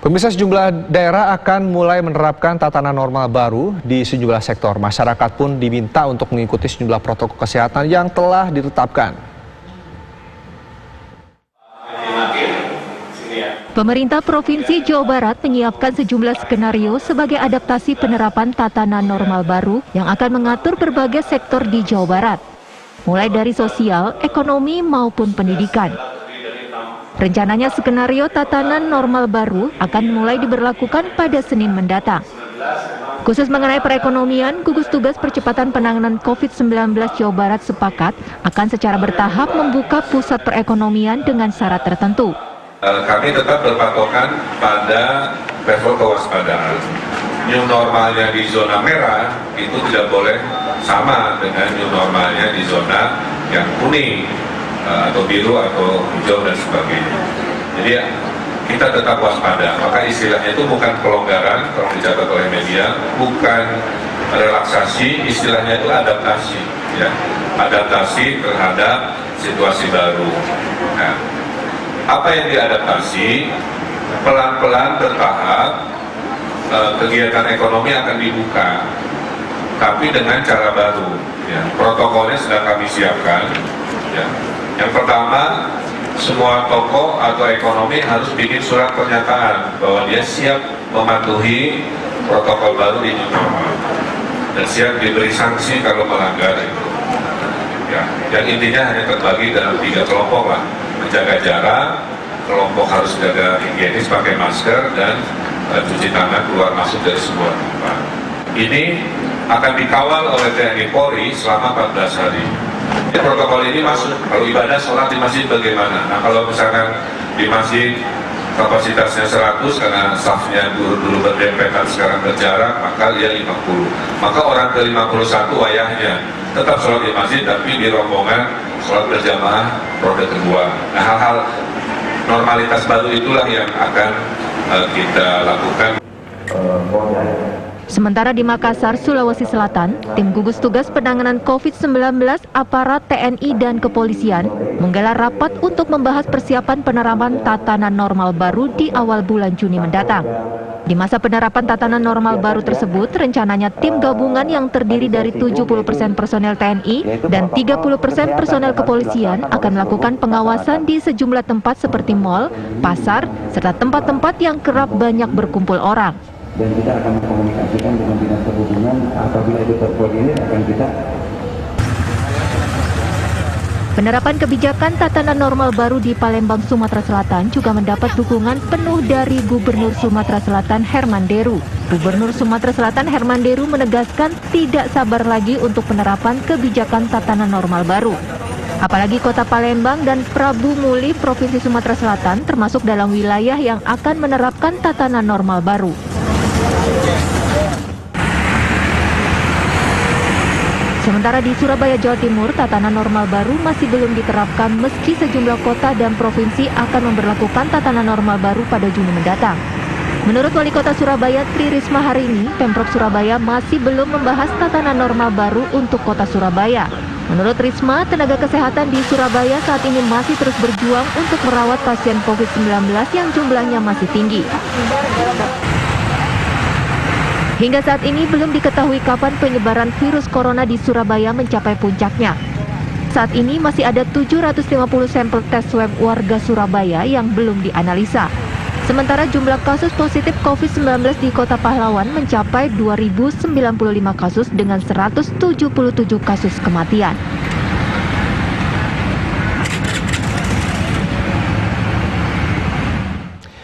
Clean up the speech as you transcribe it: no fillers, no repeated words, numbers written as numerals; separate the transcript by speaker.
Speaker 1: Pemirsa, sejumlah daerah akan mulai menerapkan tatanan normal baru di sejumlah sektor. Masyarakat pun diminta untuk mengikuti sejumlah protokol kesehatan yang telah ditetapkan.
Speaker 2: Pemerintah Provinsi Jawa Barat menyiapkan sejumlah skenario sebagai adaptasi penerapan tatanan normal baru yang akan mengatur berbagai sektor di Jawa Barat, mulai dari sosial, ekonomi maupun pendidikan. Rencananya skenario tatanan normal baru akan mulai diberlakukan pada Senin mendatang. Khusus mengenai perekonomian, gugus tugas percepatan penanganan COVID-19 Jawa Barat sepakat akan secara bertahap membuka pusat perekonomian dengan syarat tertentu.
Speaker 3: Kami tetap berpatokan pada level kewaspadaan. New normalnya di zona merah itu tidak boleh sama dengan new normalnya di zona yang kuning atau biru atau hijau dan sebagainya. Jadi kita tetap waspada. Maka istilahnya itu bukan pelonggaran, kalau dicatat oleh media, bukan relaksasi, istilahnya itu adaptasi, ya. Adaptasi terhadap situasi baru. Nah, apa yang diadaptasi? Pelan-pelan bertahap kegiatan ekonomi akan dibuka, tapi dengan cara baru. Ya. Protokolnya sedang kami siapkan. Ya. Yang pertama, semua toko atau ekonomi harus bikin surat pernyataan bahwa dia siap mematuhi protokol baru di new normal dan siap diberi sanksi kalau melanggar itu. Ya, yang intinya hanya terbagi dalam 3 kelompok lah, menjaga jarak, kelompok harus jaga higienis, pakai masker dan cuci tangan keluar masuk dari sebuah tempat. Ini akan dikawal oleh TNI Polri selama 14 hari. Protokol ini masuk, kalau ibadah sholat di masjid bagaimana? Nah, kalau misalkan di masjid kapasitasnya 100 karena safnya dulu berdempetan sekarang berjarak, maka dia 50. Maka orang ke 51 wayahnya tetap sholat di masjid tapi di rombongan sholat berjamaah rode kedua. Nah, hal-hal normalitas baru itulah yang akan kita lakukan.
Speaker 2: Sementara di Makassar, Sulawesi Selatan, tim gugus tugas penanganan COVID-19, aparat TNI dan kepolisian menggelar rapat untuk membahas persiapan penerapan tatanan normal baru di awal bulan Juni mendatang. Di masa penerapan tatanan normal baru tersebut, rencananya tim gabungan yang terdiri dari 70% personel TNI dan 30% personel kepolisian akan melakukan pengawasan di sejumlah tempat seperti mal, pasar, serta tempat-tempat yang kerap banyak berkumpul orang.
Speaker 4: Dan kita akan mengkomunikasikan dengan dinas perhubungan apabila itu terkoordinir akan kita.
Speaker 2: Penerapan kebijakan tatanan normal baru di Palembang, Sumatera Selatan juga mendapat dukungan penuh dari Gubernur Sumatera Selatan Herman Deru. Gubernur Sumatera Selatan Herman Deru menegaskan tidak sabar lagi untuk penerapan kebijakan tatanan normal baru. Apalagi Kota Palembang dan Prabu Muli, Provinsi Sumatera Selatan termasuk dalam wilayah yang akan menerapkan tatanan normal baru. Sementara di Surabaya, Jawa Timur, tatanan normal baru masih belum diterapkan meski sejumlah kota dan provinsi akan memberlakukan tatanan normal baru pada Juni mendatang. Menurut Wali Kota Surabaya, Tri Risma hari ini, Pemprov Surabaya masih belum membahas tatanan normal baru untuk Kota Surabaya. Menurut Risma, tenaga kesehatan di Surabaya saat ini masih terus berjuang untuk merawat pasien COVID-19 yang jumlahnya masih tinggi. Hingga saat ini belum diketahui kapan penyebaran virus corona di Surabaya mencapai puncaknya. Saat ini masih ada 750 sampel tes swab warga Surabaya yang belum dianalisa. Sementara jumlah kasus positif COVID-19 di Kota Pahlawan mencapai 2.095 kasus dengan 177 kasus kematian.